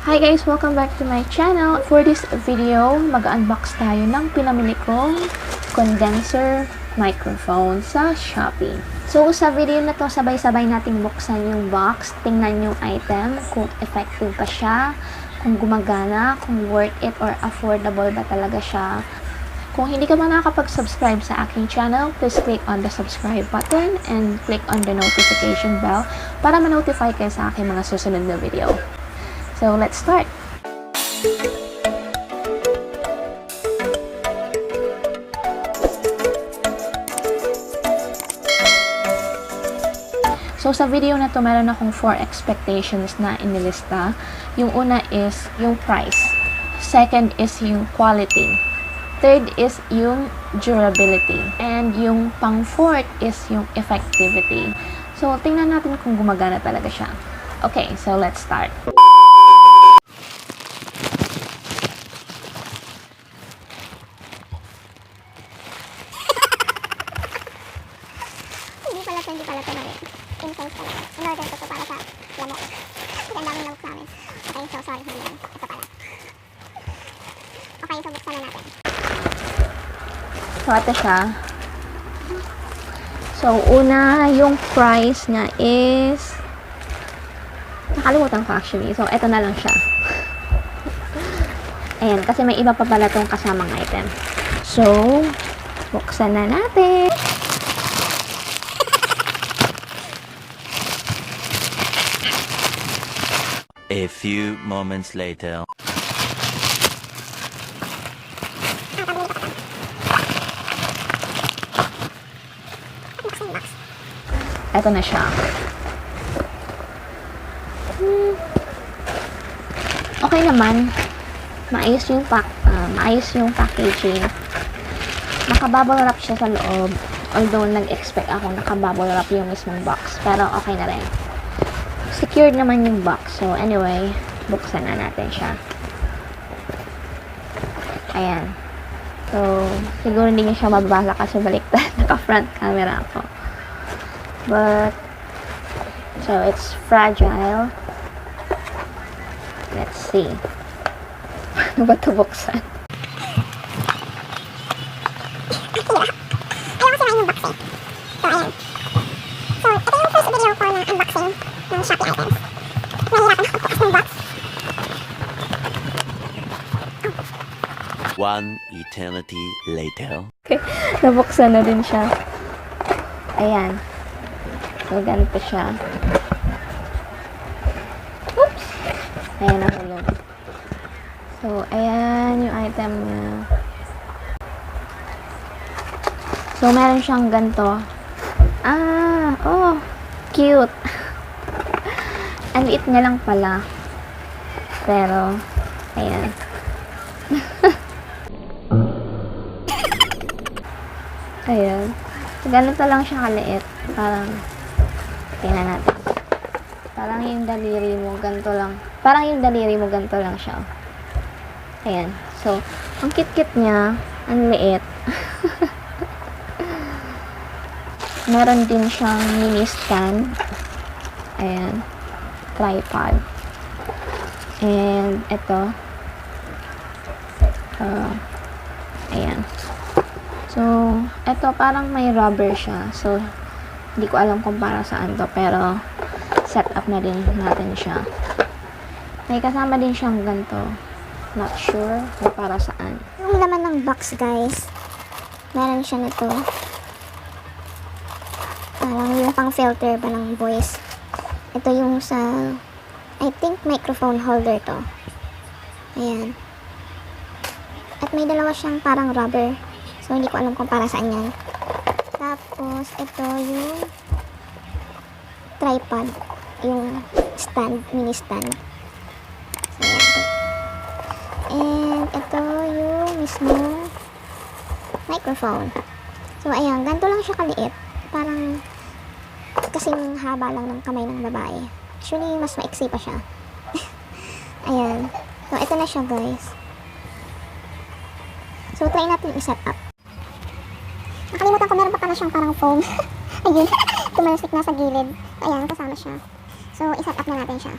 Hi guys! Welcome back to my channel. For this video, mag-unbox tayo ng pinamili kong condenser microphone sa Shopee. So, sa video na to, sabay-sabay nating buksan yung box, tingnan yung item, kung effective pa siya, kung gumagana, kung worth it or affordable ba talaga siya. Kung hindi ka ba nakakapag-subscribe sa aking channel, please click on the subscribe button and click on the notification bell para ma-notify kayo sa aking mga susunod na video. So, let's start! So, sa video na to, meron akong 4 expectations na inilista. Yung una is yung price. Second is yung quality. Third is yung durability. And yung pang-fourth is yung effectivity. So, tingnan natin kung gumagana talaga siya. Okay, so let's start. Hindi pala ito namin. Intense talaga. In-order ko ito para sa lamok. Ang daming lamok namin. Okay, so sorry. Hindi yan. Ito pala. Okay, so buksan na natin. So, ito siya. So, una, yung price niya is... nakalimutan ko actually. So, ito na lang siya. Ayan, kasi may iba pa pala itong kasamang item. So, buksan na natin. A few moments later. Ito na siya. Okay naman. Maayos yung packaging. Naka-bubble wrap siya sa loob. Although, nag-expect ako naka-bubble wrap yung mismong box. Pero okay na rin. Secured naman yung box. So, anyway, buksan na natin siya. Ayan. So, siguro hindi niya siya mababasa kasi baliktad. Naka-front camera ako. But, so, it's fragile. Let's see. Ano ba ito buksan? Ayaw ko sirain yung box eh. So, ayan. So, ito yung first video ko ng unboxing ng Shopee items. Nahihirapan ako bukas ng box. One eternity later. Okay, nabuksan na din siya. Ayan. So, ganito siya. Oops! Ayan ang hulog. So, ayan yung item niya. So, meron siyang ganito. Oh, cute. Ang liit niya lang pala. Pero, ayan. Ayan. So, ganito lang siya kaliit. Parang, tingnan natin. Parang yung daliri mo, ganito lang. Parang yung daliri mo, ganito lang siya. Ayan. So, ang kit-kit niya, ang liit. Meron din siyang mini stand. Ayan. Tripod. And, ito. Ayan. So, ito parang may rubber siya. So, hindi ko alam kung para saan to. Pero, set up na din natin siya. May kasama din siyang ganito. Not sure kung para saan. Yung laman ng box, guys, meron siya nito. Parang yung pang filter ba ng voice. Ito yung sa, I think, microphone holder to. Ayan. At may dalawa siyang parang rubber. So, hindi ko alam kung para saan yan. Tapos, ito yung tripod. Yung stand, mini stand. So, ayan. And, ito yung mismo microphone. So, ayan. Ganito lang siya kaliit. Parang kasing haba lang ng kamay ng babae. Actually, mas maiksi pa siya. Ayan. So, ito na siya, guys. So, try natin i-set up. Nakalimutan ko, meron pa pala siyang parang foam. Ayun. Tumalsik na sa gilid. Ayan, kasama siya. So, i-set up na natin siya.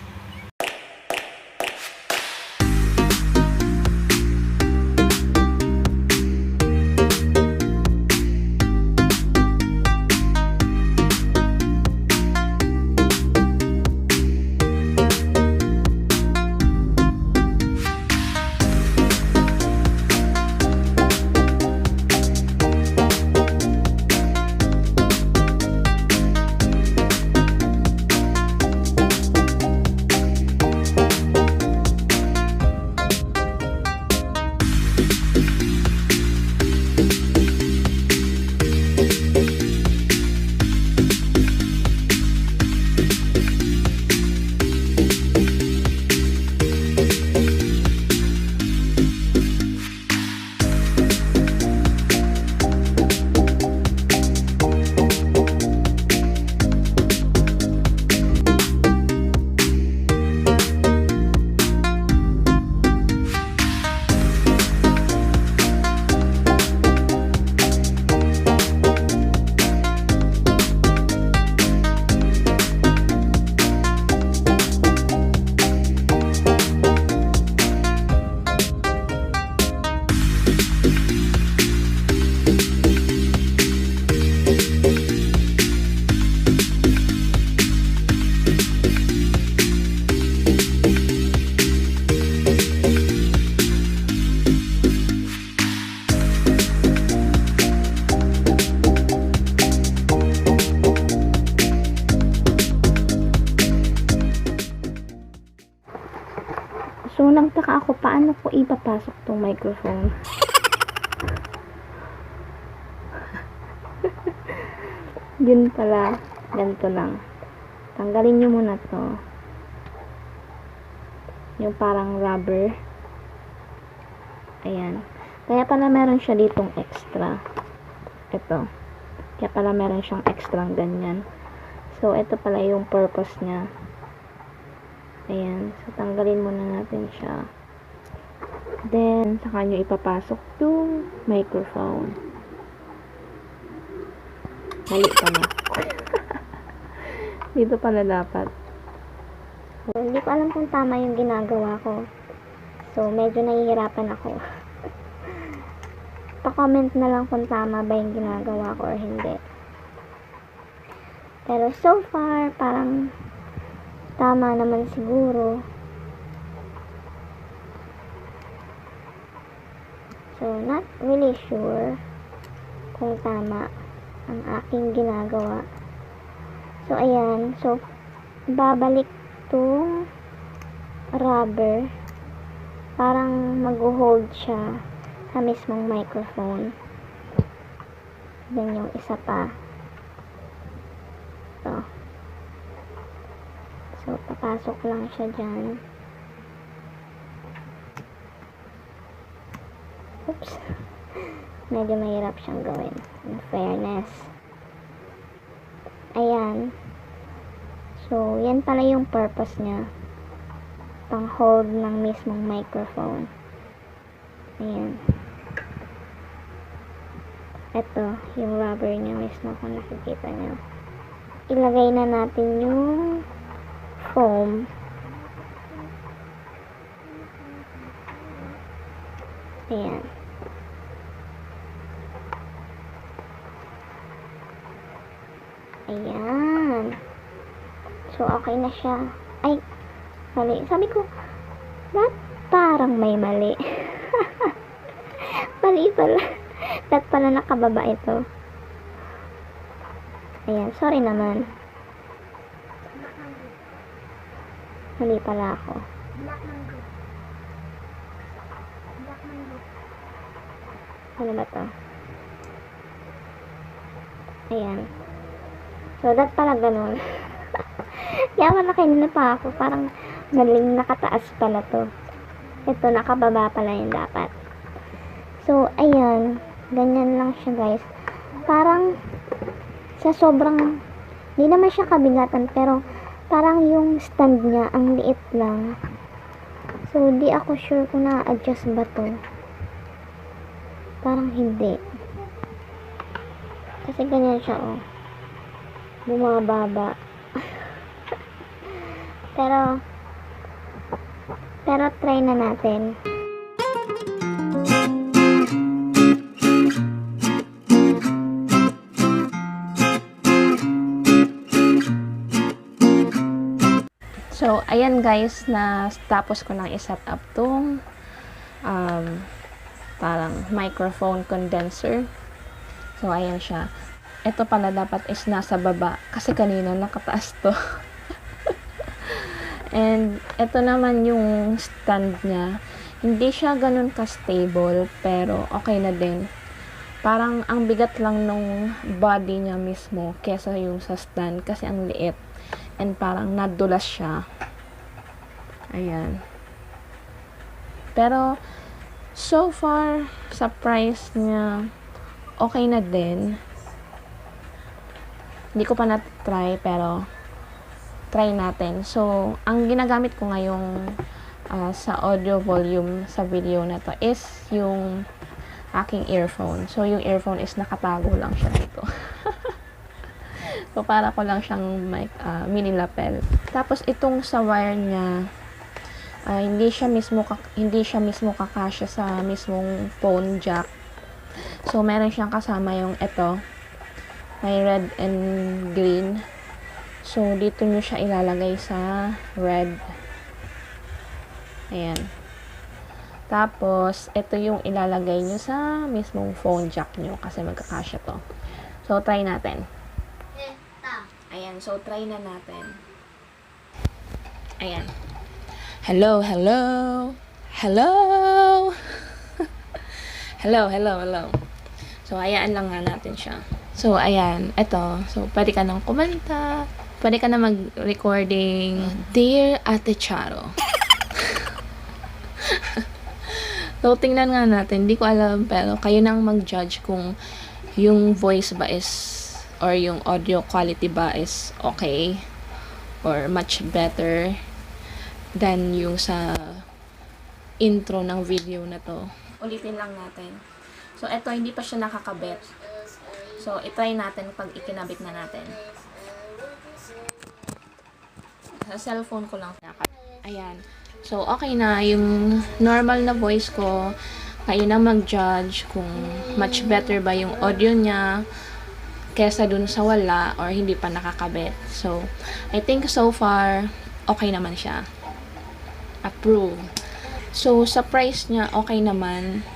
So, nagtaka ako, paano ko ipapasok tong microphone? Yun pala, ganito lang. Tanggalin nyo muna to. Yung parang rubber. Ayan. Kaya pala meron siya ditong extra. Ito. Kaya pala meron siyang extra ganyan. So, ito pala yung purpose niya. Ayan. So, tanggalin muna natin siya. Then, saka nyo ipapasok yung microphone. Mali pala. Dito pala dapat. So, hindi ko alam kung tama yung ginagawa ko. So, medyo nahihirapan ako. Pa-comment na lang kung tama ba yung ginagawa ko or hindi. Pero so far, parang tama naman siguro. So, not really sure kung tama ang aking ginagawa. So, ayan. So, babalik tong rubber. Parang mag-hold siya sa mismong microphone. Then, yung isa pa. Ito. So, papasok lang siya dyan. Oops. Medyo mahirap siyang gawin. In fairness. Ayan. So, yan pala yung purpose niya. Pang-hold ng mismong microphone. Ayan. Ito, yung rubber niya mismo kung nakikita niyo. Ilagay na natin yung foam. Ayan. Ayan. So, okay na siya. Ay, mali. Sabi ko, ba't parang may mali? Mali pala. Ba't pala nakababa ito? Ayan, sorry naman. Mali pala ako. Ano ba to? Ayan. So, that pala ganun. Kaya wala kanina pa ako. Parang maling nakataas pala to. Ito, nakababa pala yung dapat. So, ayan. Ganyan lang siya, guys. Parang sa sobrang, hindi naman siya kabigatan, pero parang yung stand niya, ang liit lang. So, di ako sure kung na-adjust ba to. Parang hindi. Kasi ganyan siya, oh. Bumababa. pero try na natin. So, ayan guys, na tapos ko nang i-set up tong parang microphone condenser. So, ayan siya. Ito pala dapat is nasa baba kasi kanina nakataas to. And ito naman yung stand niya. Hindi siya ganun ka-stable pero okay na din. Parang ang bigat lang nung body niya mismo kesa yung sa stand kasi ang liit. And parang nadulas siya. Ayan. Pero, so far, sa price niya, okay na din. Hindi ko pa na-try, pero, try natin. So, ang ginagamit ko ngayong sa audio volume sa video na to is yung aking earphone. So, yung earphone is nakatago lang siya dito. So, para ko lang siyang mini lapel. Tapos, itong sa wire niya, hindi siya mismo kakasya sa mismong phone jack. So, meron siyang kasama yung ito. May red and green. So, dito nyo siya ilalagay sa red. Ayan. Tapos, ito yung ilalagay nyo sa mismong phone jack nyo kasi magkakasya to. So, try natin. Ayan, so try na natin. Ayan. Hello, hello. Hello. Hello. So, hayaan lang nga natin siya. So, ayan. Ito. So, pwede ka nang kumanta. Pwede ka na mag-recording. Dear Ate Charo. So, tingnan nga natin. Hindi ko alam, pero kayo nang mag-judge kung yung voice ba is, or yung audio quality ba is okay, or much better than yung sa intro ng video na to. Ulitin lang natin. So, ito, hindi pa siya nakakabit. So, itry natin pag ikinabit na natin. Sa cellphone ko lang. Ayan. So, okay na. Yung normal na voice ko, kayo na mag-judge kung much better ba yung audio niya kesa dun sa wala or hindi pa nakakabit. So, I think so far, okay naman siya. Approve. So, sa price niya, okay naman.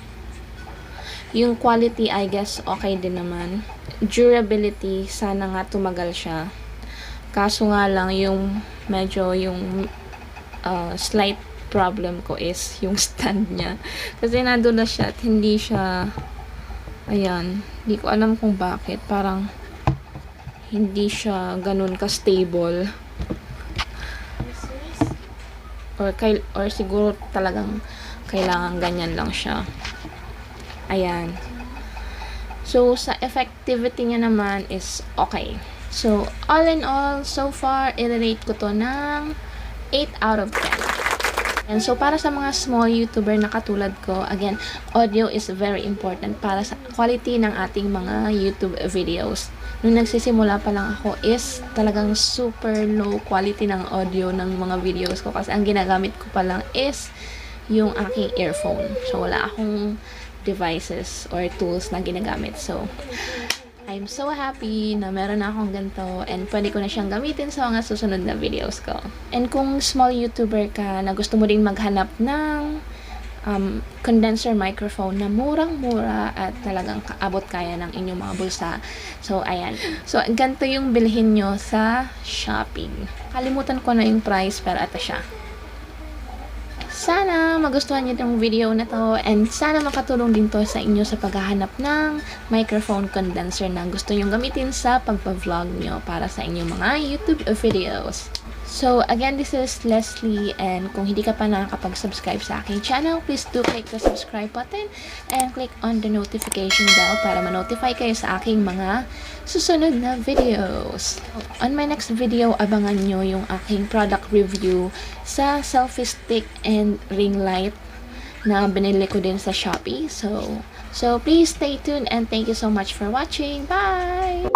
Yung quality, I guess, okay din naman. Durability, sana nga tumagal siya. Kaso nga lang, yung medyo yung slight problem ko is yung stand niya. Kasi nandun na siya at hindi siya, ayan, hindi ko alam kung bakit. Parang, hindi siya ganun ka-stable. Or siguro talagang kailangan ganyan lang siya. Ayan. So, sa effectivity niya naman is okay. So, all in all, so far, i-rate ko to ng 8 out of 10. And so, para sa mga small YouTuber na katulad ko, again, audio is very important para sa quality ng ating mga YouTube videos. Nung nagsisimula pa lang ako is talagang super low quality ng audio ng mga videos ko kasi ang ginagamit ko pa lang is yung aking earphone. So, wala akong devices or tools na ginagamit. So, I'm so happy na meron na akong ganito and pwede ko na siyang gamitin sa mga susunod na videos ko. And kung small YouTuber ka na gusto mo din maghanap ng condenser microphone na murang-mura at talagang kaabot kaya ng inyong mga bulsa. So, ayan. So, ganito yung bilhin nyo sa Shopee. Kalimutan ko na yung price pero ito siya. Sana magustuhan niyo itong video na to and sana makatulong din to sa inyo sa paghahanap ng microphone condenser na gusto nyong gamitin sa pagpa-vlog nyo para sa inyong mga YouTube videos. So, again, this is Leslie and kung hindi ka pa nakakapag-subscribe sa aking channel, please do click the subscribe button and click on the notification bell para ma-notify kayo sa aking mga susunod na videos. On my next video, abangan nyo yung aking product review sa selfie stick and ring light na binili ko din sa Shopee. So please stay tuned and thank you so much for watching. Bye!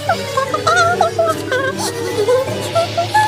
Ha ha ha ha!